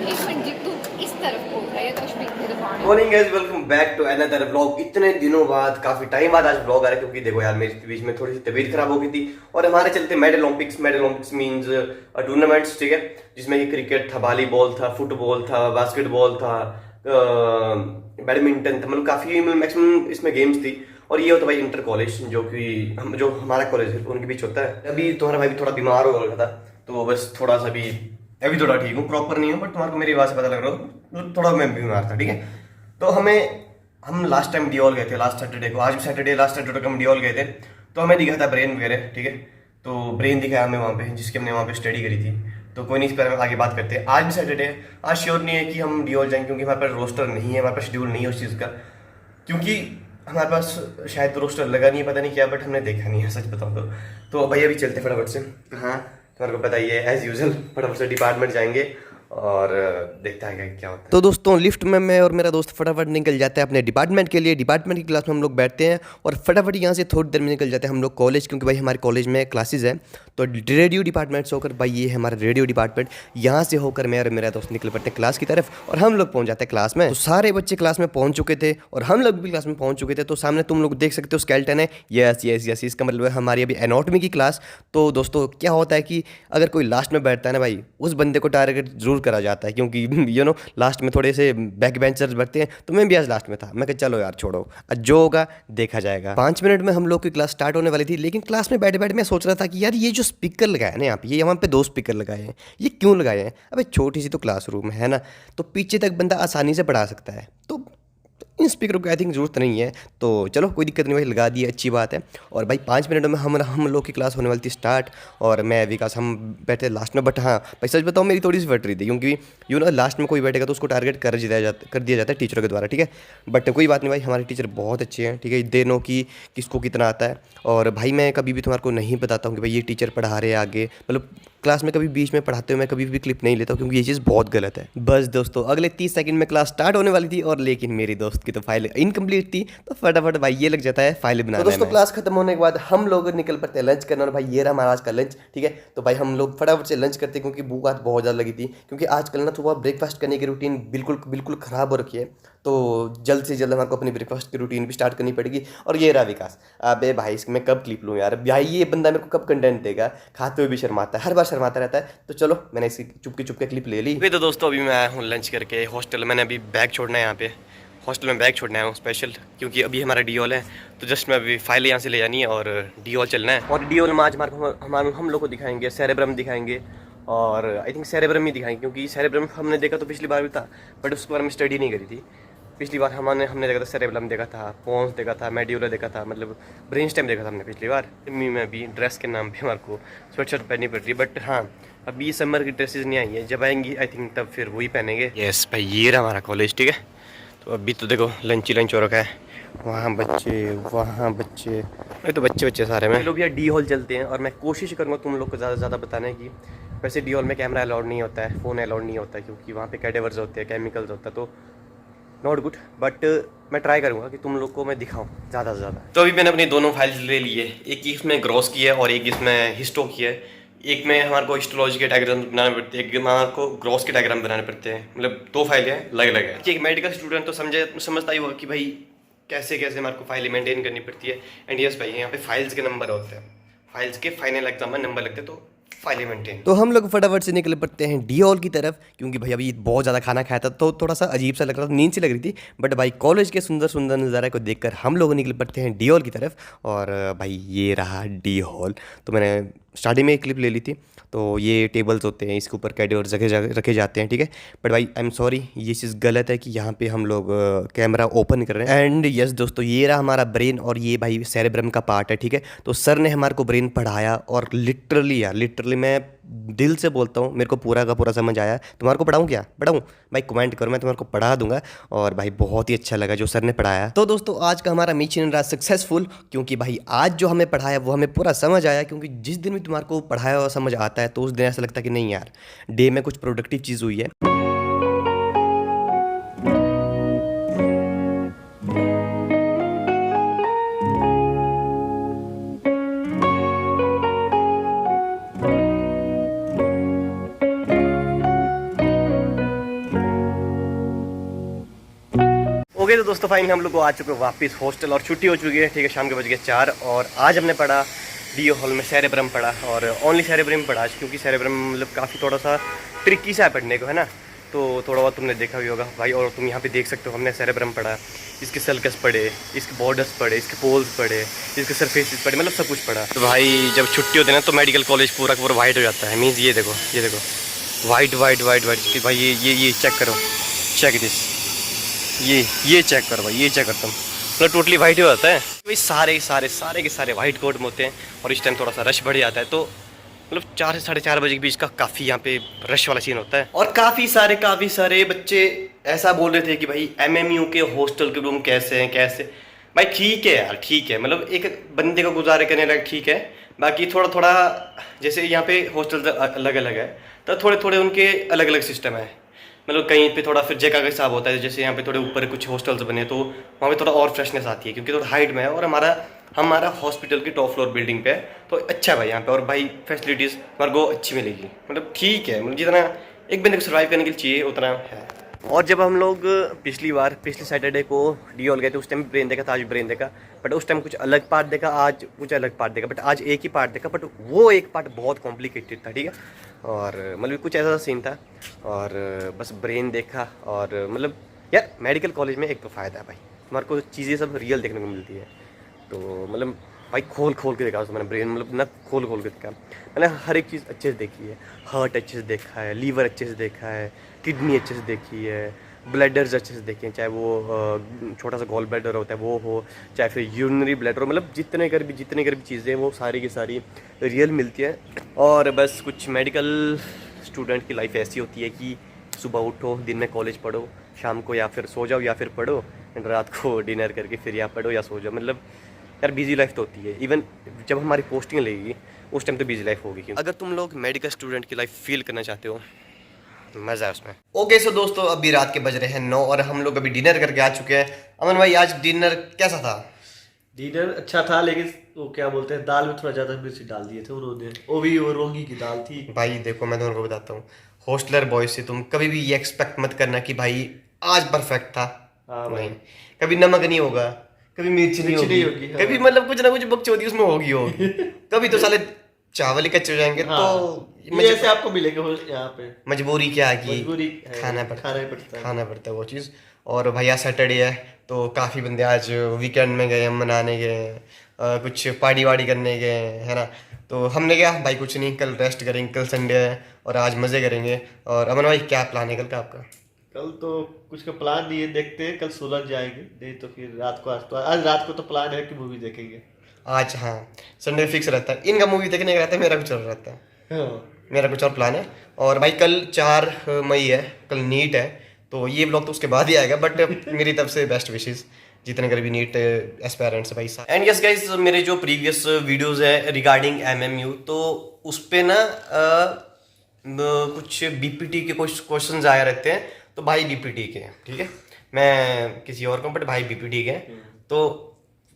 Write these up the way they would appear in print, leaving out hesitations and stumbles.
एक मिनट जी, तू इस तरफ को है तो स्पीक तेरे पानी। Morning guys, welcome back to another vlog. इतने दिनों बाद, काफी टाइम बाद आज व्लॉग आ रहा है, क्योंकि देखो यार मेरे बीच में थोड़ी सी तबीयत खराब हो गई थी और हमारे चलते मेडल ओलंपिक्स मींस टूर्नामेंट्स, ठीक है, जिसमें कि क्रिकेट था, वॉलीबॉल था, फुटबॉल था, बास्केटबॉल था, बैडमिंटन था, मतलब काफी मैक्सिमम इसमें गेम्स थी। और ये होता है भाई इंटर कॉलेज, जो हमारा कॉलेज है उनके बीच होता है। अभी तुम्हारा भाई भी थोड़ा बीमार हो गया था, तो बस थोड़ा सा भी अभी थोड़ा ठीक हूँ, प्रॉपर नहीं हूँ, बट तुम्हारे को मेरी आवाज से पता लग रहा हो थोड़ा मैं बीमार था, ठीक है। तो हम लास्ट टाइम डियोल गए थे, लास्ट सैटरडे को, आज भी सैटरडे, लास्ट सैटरडे को हम डियोल गए थे। तो हमें दिखा था ब्रेन वगैरह, ठीक है। तो ब्रेन दिखाया हमें वहाँ पे, जिसकी हमने वहाँ पे स्टडी करी थी। तो कोई नहीं, इस पर हम आगे बात करते हैं। आज भी सैटरडे है, आज श्योर नहीं है कि हम डियोल जाएंगे, क्योंकि हमारे पास रोस्टर नहीं है, हमारे पास शेड्यूल नहीं है उस चीज़ का, क्योंकि हमारे पास शायद रोस्टर लगा नहीं है, पता नहीं क्या, बट हमने देखा नहीं है, सच बताऊँ तो भाई अभी चलते फटाफट से। हाँ, तुम्हारे को पता ही है, एज यूजल फटाफट से डिपार्टमेंट जाएंगे और देखता है क्या होता है। तो दोस्तों, लिफ्ट में मैं और मेरा दोस्त फटाफट निकल जाते हैं अपने डिपार्टमेंट के लिए। डिपार्टमेंट की क्लास में हम लोग बैठते हैं और फटाफट यहाँ से थोड़ी देर में निकल जाते हैं हम लोग कॉलेज, क्योंकि भाई हमारे कॉलेज में क्लासेज है। तो रेडियो डिपार्टमेंट से होकर, भाई ये है हमारा रेडियो डिपार्टमेंट, यहाँ से होकर मैं और मेरा दोस्त निकल पड़ते हैं क्लास की तरफ और हम लोग पहुँच जाते हैं क्लास में। तो सारे बच्चे क्लास में पहुँच चुके थे और हम लोग भी क्लास में पहुँच चुके थे। तो सामने तुम लोग देख सकते हो स्केलेटन है, यस यस यस, इसका मतलब है हमारी अभी एनाटॉमी की क्लास। तो दोस्तों क्या होता है कि अगर कोई लास्ट में बैठता है ना भाई, उस बंदे को टारगेट जरूर करा जाता है, क्योंकि लास्ट में थोड़े से बैक बेंचर्स बैठते हैं। तो मैं भी आज लास्ट में था, मैं कहा चलो यार छोड़ो, आज जो होगा देखा जाएगा। 5 मिनट में हम लोग की क्लास स्टार्ट होने वाली थी, लेकिन क्लास में बैठे बैठे मैं सोच रहा था कि यार ये जो स्पीकर लगाए ना यहाँ पे, ये यहाँ पे 2 स्पीकर लगाए हैं, ये क्यों लगाए हैं? अबे छोटी सी तो क्लासरूम है ना, तो पीछे तक बंदा आसानी से पढ़ा सकता है, तो इन स्पीकर को आई थिंक जरूरत नहीं है। तो चलो कोई दिक्कत नहीं भाई, लगा दिए, अच्छी बात है। और भाई 5 मिनट में हम लोग की क्लास होने वाली थी स्टार्ट, और मैं विकास हम बैठे लास्ट में। बट हाँ भाई सच बताऊँ, मेरी थोड़ी सी फट रही थी, क्योंकि लास्ट में कोई बैठेगा तो उसको टारगेट कर दिया जाता है टीचरों के द्वारा, ठीक है। बट कोई बात नहीं भाई, हमारे टीचर बहुत अच्छे हैं, ठीक है, दे नो कि किसको कितना आता है। और भाई मैं कभी भी तुम्हारे को नहीं बताता हूँ कि भाई ये टीचर पढ़ा रहे हैं आगे, मतलब क्लास में कभी बीच में पढ़ाते हुए मैं कभी भी क्लिप नहीं लेता हूँ, क्योंकि ये चीज़ बहुत गलत है। बस दोस्तों, अगले 30 सेकंड में क्लास स्टार्ट होने वाली थी, और लेकिन मेरी दोस्त की तो फाइल इनकम्प्लीट थी, तो फटाफट भाई ये लग जाता है फाइल बनाने में। तो दोस्तों क्लास खत्म होने के बाद हम लोग निकल पड़ते हैं लंच करना, और भाई ये रहा हमारा आज का लंच, ठीक है। तो भाई हम लोग फटाफट से लंच करते हैं, क्योंकि भूख आज बहुत ज़्यादा लगी थी, क्योंकि आजकल ना सुबह ब्रेकफास्ट करने की रूटीन बिल्कुल ख़राब हो रखी है। तो जल्द से जल्द हमारे को अपनी ब्रेकफास्ट की रूटीन भी स्टार्ट करनी पड़ेगी। और ये रहा विकास, अबे भाई इसमें मैं कब क्लिप लूँ यार, भाई ये बंदा मेरे को कब कंटेंट देगा, खाते हुए भी शर्माता है, हर बार शर्माता रहता है। तो चलो मैंने इसकी चुपके क्लिप ले ली। तो दोस्तों अभी मैं आया हूँ लंच करके हॉस्टल, मैंने अभी बैग छोड़ना है यहाँ पे, हॉस्टल में बैग छोड़ना है स्पेशल, क्योंकि अभी हमारा डीओल है। तो जस्ट मैं अभी फाइल यहाँ से ले जानी है और डीओल चलना है। और डीओल में आज हम लोग को दिखाएंगे सेरेब्रम दिखाएंगे, और आई थिंक सेरेब्रम ही दिखाएंगे, क्योंकि सेरेब्रम हमने देखा तो पिछली बार भी था, बट उसके बारे में स्टडी नहीं करी थी। पिछली बार हमने देखा था सेरेब्रम देखा था, पोन्स देखा था, मेड्यूलर देखा था, मतलब ब्रेन स्टेम देखा था हमने पिछली बार। में भी ड्रेस के नाम पे हमारे को स्वेट शर्ट पहननी पड़ रही है, बट हाँ अभी समर की ड्रेसेस नहीं आई है, जब आएंगी आई थिंक तब फिर वही पहनेंगे। यस भाई ये रहा हमारा कॉलेज, ठीक है। तो अभी तो देखो लंच ही लंच हो रखा है, वहाँ बच्चे ये तो बच्चे सारे में। लोग यार डी हॉल चलते हैं, और मैं कोशिश करूँगा तुम लोग को ज़्यादा से ज़्यादा बताने की। वैसे डी हॉल में कैमरा अलाउड नहीं होता है, फ़ोन अलाउड नहीं होता है, क्योंकि वहाँ पे कैडेवर्स होते हैं, केमिकल्स होता है, तो नॉट गुड। बट मैं ट्राई करूँगा कि तुम लोग को मैं दिखाऊँ ज़्यादा से ज़्यादा। तो अभी मैंने अपनी दोनों फाइल्स ले ली है, एक इसमें ग्रॉस की है और एक इसमें हिस्टो की है। एक में हमारे को हिस्टोलॉजी के डायग्राम बनाने पड़ते हैं, एक में हमारे को ग्रॉस के डायग्राम बनाने पड़ते हैं, मतलब 2 फाइलें अलग अलग है। एक मेडिकल स्टूडेंट तो समझता ही होगा कि भाई कैसे हमारे को फाइलें मेंटेन करनी पड़ती है। एंड यस भाई यहाँ पे फाइल्स के नंबर होते हैं, फाइल्स के फाइनल एग्जाम में नंबर लगते हैं, तो फाइलें मेंटेन। तो हम लोग फटाफट से निकल पड़ते हैं डी हॉल की तरफ, क्योंकि भाई अभी बहुत ज़्यादा खाना खाया था, तो थोड़ा सा अजीब सा लग रहा था, नींद सी लग रही थी। बट भाई कॉलेज के सुंदर नज़ारे को देखकर हम लोग निकल पड़ते हैं डी हॉल की तरफ। और भाई ये रहा डी हॉल। तो मैंने स्टार्टिंग में एक क्लिप ले ली थी। तो ये टेबल्स होते हैं, इसके ऊपर कैडेवर्स रखे जाते हैं, ठीक है। बट भाई आई एम सॉरी, ये चीज़ गलत है कि यहाँ पे हम लोग कैमरा ओपन कर रहे हैं। एंड यस दोस्तों, ये रहा हमारा ब्रेन, और ये भाई सेरेब्रम का पार्ट है, ठीक है। तो सर ने हमारे को ब्रेन पढ़ाया, और लिटरली मैं दिल से बोलता हूँ, मेरे को पूरा का पूरा समझ आया। तुम्हारे को पढ़ाऊँ क्या? पढ़ाऊँ भाई, कमेंट करो, मैं तुम्हारे को पढ़ा दूंगा। और भाई बहुत ही अच्छा लगा जो सर ने पढ़ाया। तो दोस्तों आज का हमारा मिशन रहा सक्सेसफुल, क्योंकि भाई आज जो हमें पढ़ाया वो हमें पूरा समझ आया। क्योंकि जिस दिन भी तुम्हारे को पढ़ाया और समझ आता है, तो उस दिन ऐसा लगता है कि नहीं यार, डे में कुछ प्रोडक्टिव चीज़ हुई है। तो दोस्तों फाइनली हम लोग को आ चुके हैं वापस हॉस्टल और छुट्टी हो चुकी है। ठीक है, शाम के बज गए 4 और आज हमने पढ़ा डीओ हॉल में सेरेब्रम पढ़ा और ओनली सेरेब्रम पढ़ा आज, क्योंकि सेरेब्रम मतलब काफ़ी थोड़ा सा ट्रिकी सा है पढ़ने को, है ना। तो थोड़ा बहुत तुमने देखा भी होगा भाई, और तुम यहाँ पे देख सकते हो हमने सेरेब्रम पढ़ा, इसके सल्कस पढ़े, इसके बॉर्डर्स पढ़े, इसके पोल्स पढ़े, इसके सरफेसेस पढ़े, मतलब सब कुछ पढ़ा। तो भाई जब छुट्टी होती है ना तो मेडिकल कॉलेज पूरा का पूरा वाइट हो जाता है। मीन्स ये देखो वाइट वाइट वाइट वाइट भाई, ये चेक करो, चेक दिस, ये चेक करो भाई, ये चेक करता हूँ, मतलब टोटली वाइट हो जाता है भाई। सारे के सारे वाइट कोट में होते हैं और इस टाइम थोड़ा सा रश बढ़ जाता है, तो मतलब 4 से 4:30 बजे के बीच का काफ़ी यहाँ पे रश वाला सीन होता है। और काफ़ी सारे बच्चे ऐसा बोल रहे थे कि भाई MMU के हॉस्टल के रूम कैसे हैं भाई। ठीक है यार, ठीक है, मतलब एक बंदे को गुजारे करने लग ठीक है। बाकी थोड़ा जैसे यहाँ पे हॉस्टल अलग अलग है तो थोड़े उनके अलग अलग सिस्टम है। मतलब कहीं पे थोड़ा फिर जगह का हिसाब होता है, जैसे यहाँ पे थोड़े ऊपर कुछ हॉस्टल्स बने तो वहाँ पे थोड़ा और फ्रेशनेस आती है, क्योंकि थोड़ा हाइट में है और हमारा हॉस्पिटल की टॉप फ्लोर बिल्डिंग पे है, तो अच्छा है भाई यहाँ पे। और भाई फैसिलिटीज़ हमारे को अच्छी मिलेगी, मतलब ठीक है, मतलब जितना एक बंदे को सर्वाइव करने के लिए चाहिए उतना है। और जब हम लोग पिछले सैटरडे को डी हॉल गए थे, उस टाइम ब्रेन देखा था, आज ब्रेन देखा, बट उस टाइम कुछ अलग पार्ट देखा, आज कुछ अलग पार्ट देखा, बट आज एक ही पार्ट देखा, बट वो एक पार्ट बहुत कॉम्प्लिकेटेड था। ठीक है, और मतलब कुछ ऐसा सीन था और बस ब्रेन देखा। और मतलब यार मेडिकल कॉलेज में एक तो फ़ायदा है भाई, हमारे को चीज़ें सब रियल देखने को मिलती है। तो मतलब भाई खोल के देखा उसमें मैंने ब्रेन, मतलब न खोल के देखा मैंने, हर एक चीज़ अच्छे से देखी है। हार्ट अच्छे से देखा है, लीवर अच्छे से देखा है, किडनी अच्छे से देखी है, ब्लैडर्स अच्छे से देखे हैं, चाहे वो छोटा सा गॉल ब्लैडर होता है वो हो, चाहे फिर यूरिनरी ब्लैडर हो, मतलब जितने कर भी चीज़ें वो सारी की सारी रियल मिलती है। और बस कुछ मेडिकल स्टूडेंट की लाइफ ऐसी होती है कि सुबह उठो, दिन में कॉलेज पढ़ो, शाम को या फिर सो जाओ या फिर पढ़ो, रात को डिनर करके फिर या पढ़ो या सो जाओ। मतलब यार बिजी लाइफ तो होती है। इवन जब हमारी पोस्टिंग लगेगी उस टाइम तो बिजी लाइफ होगी। अगर तुम लोग मेडिकल स्टूडेंट की लाइफ फील करना चाहते हो, मज़ा है उसमें। ओके सो दोस्तों, अभी रात के बज रहे हैं 9 और हम लोग अभी डिनर करके आ चुके हैं। अमन भाई आज डिनर कैसा था? डिनर अच्छा था, लेकिन वो क्या बोलते हैं, दाल में थोड़ा ज़्यादा मिर्ची डाल दिए थे उन्होंने, वो भी रोंगी की दाल थी। भाई देखो मैं तुमको बताता हूँ, हॉस्टलर बॉय से तुम कभी भी ये एक्सपेक्ट मत करना कि भाई आज परफेक्ट था। हाँ भाई, कभी नमक नहीं होगा, कभी मिर्च नहीं होगी, हाँ। कभी मतलब कुछ ना कुछ बकचोदी उसमें होगी कभी तो साले चावल ही कच्चे हो जाएंगे। हाँ, तो ये ऐसे आपको मिलेंगे यहाँ पे। मजबूरी क्या की, मजबूरी खाना पड़ता है वो चीज़। और भैया सैटरडे है तो काफ़ी बंदे आज वीकेंड में गए, मनाने गए, कुछ पार्टी वार्टी करने गए, है ना। तो हमने क्या भाई कुछ नहीं, कल रेस्ट करेंगे, कल संडे है और आज मज़े करेंगे। और अमन भाई क्या प्लान है कल का आपका? कल तो कुछ का प्लान नहीं है, देखते हैं कल सोलर जाएंगे, नहीं तो फिर रात को। आज रात को तो प्लान है कि मूवी देखेंगे आज। हाँ, संडे फिक्स रहता है इनका, मूवी देखने का रहता है, मेरा कुछ और रहता है। हाँ। मेरा कुछ और प्लान है। और भाई कल 4 मई है, कल नीट है, तो ये ब्लॉग तो उसके बाद ही आएगा, बट मेरी तरफ से बेस्ट विशेस जितने कर भी नीट एस्पायरेंट्स भाई साहब। एंड यस गाइस, मेरे जो प्रीवियस वीडियोस है रिगार्डिंग MMU, तो उस पे ना कुछ BPT के कुछ क्वेश्चंस आया रहते हैं, तो भाई BPT के हैं, ठीक है, मैं किसी और को, बट भाई BPT के हैं। तो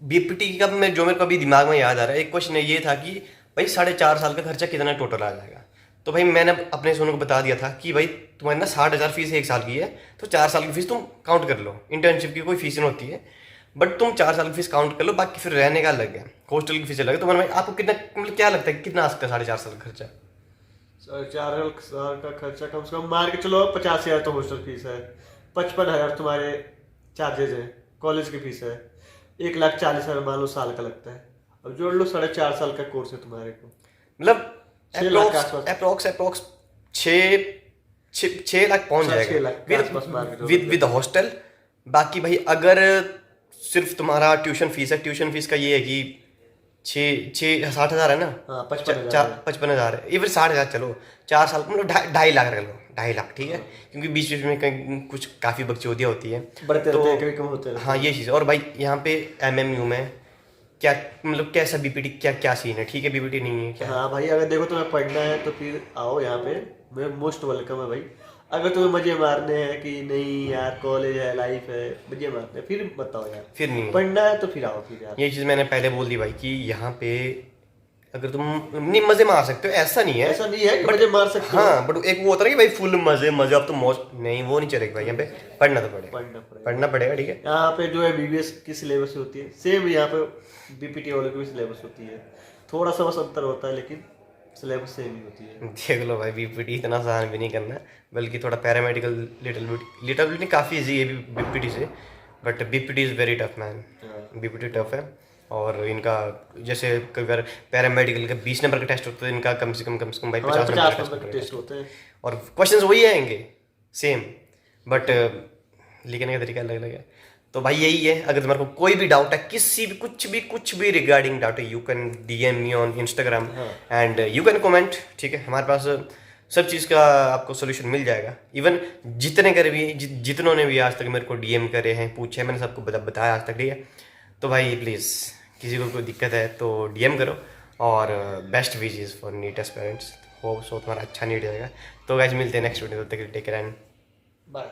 BPT का जो मेरे को अभी दिमाग में याद आ रहा है, एक क्वेश्चन ये था कि भाई 4.5 साल का खर्चा कितना टोटल आ जाएगा। तो भाई मैंने अपने सोनू को बता दिया था कि भाई तुम्हारी ना 60,000 फीस 1 साल की है, तो 4 साल की फीस तुम काउंट कर लो, इंटर्नशिप की कोई फीस नहीं होती है, बट तुम 4 साल की फीस काउंट कर लो, बाकी फिर रहने का अलग है, हॉस्टल की फीस अलग है। तो भाई आपको कितना, मतलब क्या लगता है कितना आ सकता है 4.5 साल का खर्चा? 4.5 का खर्चा कम से कम मान के चलो 50,000 तो हॉस्टल फीस है, 55,000 तुम्हारे चार्जेज है, कॉलेज की फीस है, 1,40,000 मान लो साल का लगता है। अब जोड़ लो 4.5 साल का कोर्स है तुम्हारे को, मतलब 6 लाख के आसपास, अप्रोक्स 6 लाख पहुंच जाएगा विद हॉस्टल। बाकी भाई अगर सिर्फ तुम्हारा ट्यूशन फीस है, ट्यूशन फीस का ये है कि 60,000 है ना, 55,000 है, ये फिर 60,000 चलो 4 साल मतलब 2.5 लाख रख लो, 2.5 लाख, ठीक है, क्योंकि बीच बीच में कहीं कुछ काफ़ी बकचोदियाँ होती है, बढ़ते तो रहते हैं, कभी कम होते रहते हैं। हाँ ये चीज़। और भाई यहाँ पे MMU में क्या मतलब कैसा BPT क्या सीन है? ठीक है BPT नहीं है क्या? हाँ भाई, अगर देखो तुम्हें पढ़ना है तो फिर आओ यहाँ पे, मैं मोस्ट वेलकम है भाई। अगर तुम्हें मजे मारने हैं कि नहीं यार कॉलेज है, लाइफ है, मजे मारने हैं, फिर बताओ यार, फिर नहीं पढ़ना है तो फिर आओ फिर यार। ये चीज़ मैंने पहले बोल दी भाई कि यहाँ पे अगर तुम नहीं मजे मार सकते हो, ऐसा नहीं है, ऐसा नहीं है कि मुझे मार सकते हो। हाँ बट एक वो होता है कि भाई फुल मजे मजे, अब तो मौज नहीं, वो नहीं चलेगा भाई, यहाँ पे पढ़ना तो पड़ेगा, पढ़ना पड़ेगा, ठीक है। यहाँ पे जो है बीबीएस की सिलेबस होती है सेम, यहाँ पे बीपीटी वालों की भी सिलेबस होती है, थोड़ा सा बस अंतर होता है लेकिन सिलेबस सेम ही होती है। देख लो भाई, बीपीटी इतना आसान भी नहीं करना, बल्कि थोड़ा पैरामेडिकल लिटिल बिट नहीं, काफ़ी इजी है बीपीटी से, but BPT is very tough man, BPT tough है। और इनका जैसे कई बार पैरामेडिकल का 20 नंबर का टेस्ट होता है, इनका कम से कम भाई 50 नंबर का टेस्ट होते हैं, और क्वेश्चंस वही आएंगे सेम, बट लिखने का तरीका अलग अलग है। तो भाई यही है, अगर तुम्हारे को कोई भी डाउट है, किसी भी कुछ भी रिगार्डिंग डाउट है, you can DM me on Instagram and you can comment, ठीक है। हमारे पास सब चीज़ का आपको सोल्यूशन मिल जाएगा। इवन जितनों ने भी आज तक मेरे को डीएम करे हैं, पूछे, मैंने सबको बताया आज तक, ठीक है। तो भाई प्लीज़ किसी को कोई दिक्कत है तो डीएम करो, और best wishes for NEET aspirants, hope so तुम्हारा अच्छा नीट जाएगा। तो गाइस मिलते हैं नेक्स्ट वीडियो, तब तक टेक केयर एंड बाय।